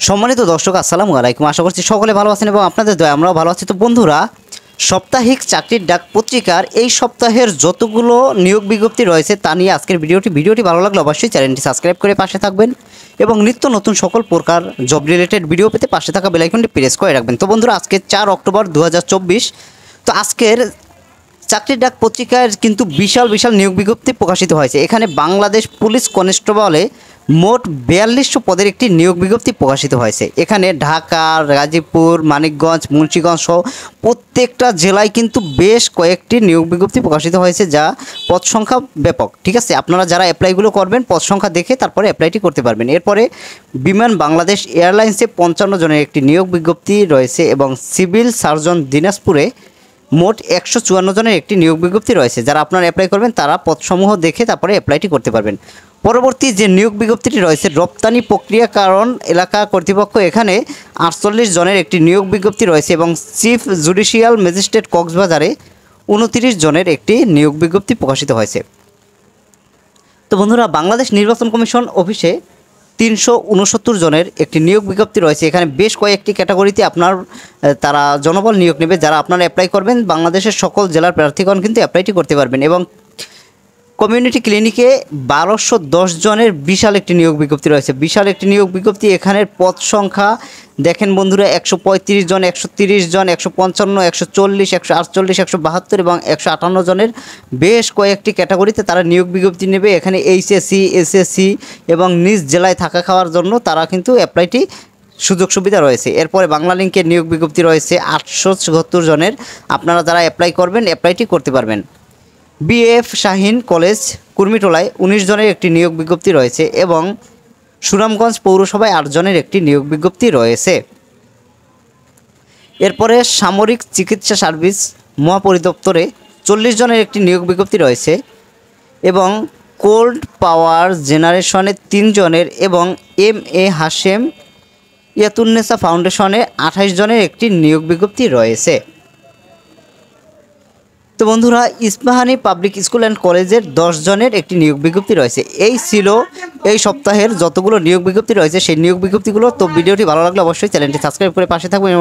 সম্মানিত দর্শক আসসালামু আলাইকুম। আশা করছি সকলে ভালো আছেন এবং আপনাদের দয়া আমরাও ভালো আছি। তো বন্ধুরা, সাপ্তাহিক চাকরির ডাক পত্রিকার এই সপ্তাহের যতগুলো নিয়োগ বিজ্ঞপ্তি রয়েছে তা নিয়ে আজকের ভিডিওটি ভালো লাগলে অবশ্যই চ্যানেলটি সাবস্ক্রাইব করে পাশে থাকবেন এবং নিত্য নতুন সকল প্রকার জব রিলেটেড ভিডিও পেতে পাশে থাকা বেল আইকনটি প্রেস করে রাখবেন। তো বন্ধুরা, আজকে 4 অক্টোবর 2024। তো আজকের চাকরির ডাক পত্রিকায় কিন্তু বিশাল নিয়োগ বিজ্ঞপ্তি প্রকাশিত হয়েছে। এখানে বাংলাদেশ পুলিশ কনস্টেবলে মোট 4200 পদের একটি নিয়োগ বিজ্ঞপ্তি প্রকাশিত হয়েছে। এখানে ঢাকা, গাজীপুর, মানিকগঞ্জ, মুন্সিগঞ্জ সহ প্রত্যেকটা জেলায় কিন্তু বেশ কয়েকটি নিয়োগ বিজ্ঞপ্তি প্রকাশিত হয়েছে, যা পদ সংখ্যা ব্যাপক। ঠিক আছে, আপনারা যারা অ্যাপ্লাইগুলো করবেন পদ সংখ্যা দেখে তারপরে অ্যাপ্লাইটি করতে পারবেন। এরপরে বিমান বাংলাদেশ এয়ারলাইন্সে 55 জনের একটি নিয়োগ বিজ্ঞপ্তি রয়েছে এবং সিভিল সার্জন দিনাজপুরে মোট 154 জনের একটি নিয়োগ বিজ্ঞপ্তি রয়েছে। যারা আপনারা অ্যাপ্লাই করবেন তারা পদসমূহ দেখে তারপরে অ্যাপ্লাইটি করতে পারবেন। পরবর্তী যে নিয়োগ বিজ্ঞপ্তিটি রয়েছে রপ্তানি প্রক্রিয়াকরণ এলাকা কর্তৃপক্ষ, এখানে 48 জনের একটি নিয়োগ বিজ্ঞপ্তি রয়েছে এবং চিফ জুডিশিয়াল ম্যাজিস্ট্রেট কক্সবাজারে 29 জনের একটি নিয়োগ বিজ্ঞপ্তি প্রকাশিত হয়েছে। তো বন্ধুরা, বাংলাদেশ নির্বাচন কমিশন অফিসে 369 জনের একটি নিয়োগ বিজ্ঞপ্তি রয়েছে। এখানে বেশ কয়েকটি ক্যাটাগরিতে তারা জনবল নিয়োগ নেবে। যারা আপনারা অ্যাপ্লাই করবেন বাংলাদেশের সকল জেলার প্রার্থীগণ কিন্তু অ্যাপ্লাইটি করতে পারবেন এবং কমিউনিটি ক্লিনিকে 1210 জনের বিশাল একটি নিয়োগ বিজ্ঞপ্তি রয়েছে। বিশাল একটি নিয়োগ বিজ্ঞপ্তি। এখানের পদ সংখ্যা দেখেন বন্ধুরা, 135 জন, 130 জন, 155, 140, 148, 172 এবং 158 জনের বেশ কয়েকটি ক্যাটাগরিতে তারা নিয়োগ বিজ্ঞপ্তি নেবে। এখানে এইচএসসি, এসএসসি এবং নিজ জেলায় থাকা খাওয়ার জন্য তারা কিন্তু অ্যাপ্লাইটি সুযোগ সুবিধা রয়েছে। এরপরে বাংলা লিঙ্কের নিয়োগ বিজ্ঞপ্তি রয়েছে 874 জনের। আপনারা যারা অ্যাপ্লাই করবেন অ্যাপ্লাইটি করতে পারবেন। বিএফ শাহিন কলেজ কুর্মিটোলায় 19 জনের একটি নিয়োগ বিজ্ঞপ্তি রয়েছে এবং সুনামগঞ্জ পৌরসভায় 8 জনের একটি নিয়োগ বিজ্ঞপ্তি রয়েছে। এরপরে সামরিক চিকিৎসা সার্ভিস মহাপরিদপ্তরে 40 জনের একটি নিয়োগ বিজ্ঞপ্তি রয়েছে এবং কোল্ড পাওয়ার জেনারেশনে 3 জনের এবং MA হাশেম ইয়াতুন্নেসা ফাউন্ডেশনে 28 জনের একটি নিয়োগ বিজ্ঞপ্তি রয়েছে। তো বন্ধুরা, ইস্পাহানি পাবলিক স্কুল অ্যান্ড কলেজের 10 জনের একটি নিয়োগ বিজ্ঞপ্তি রয়েছে। এই ছিল এই সপ্তাহের যতগুলো নিয়োগ বিজ্ঞপ্তি রয়েছে সেই নিয়োগ বিজ্ঞপ্তিগুলো। তো ভিডিওটি ভালো লাগলে অবশ্যই চ্যানেলটি সাবস্ক্রাইব করে পাশে থাকবেন।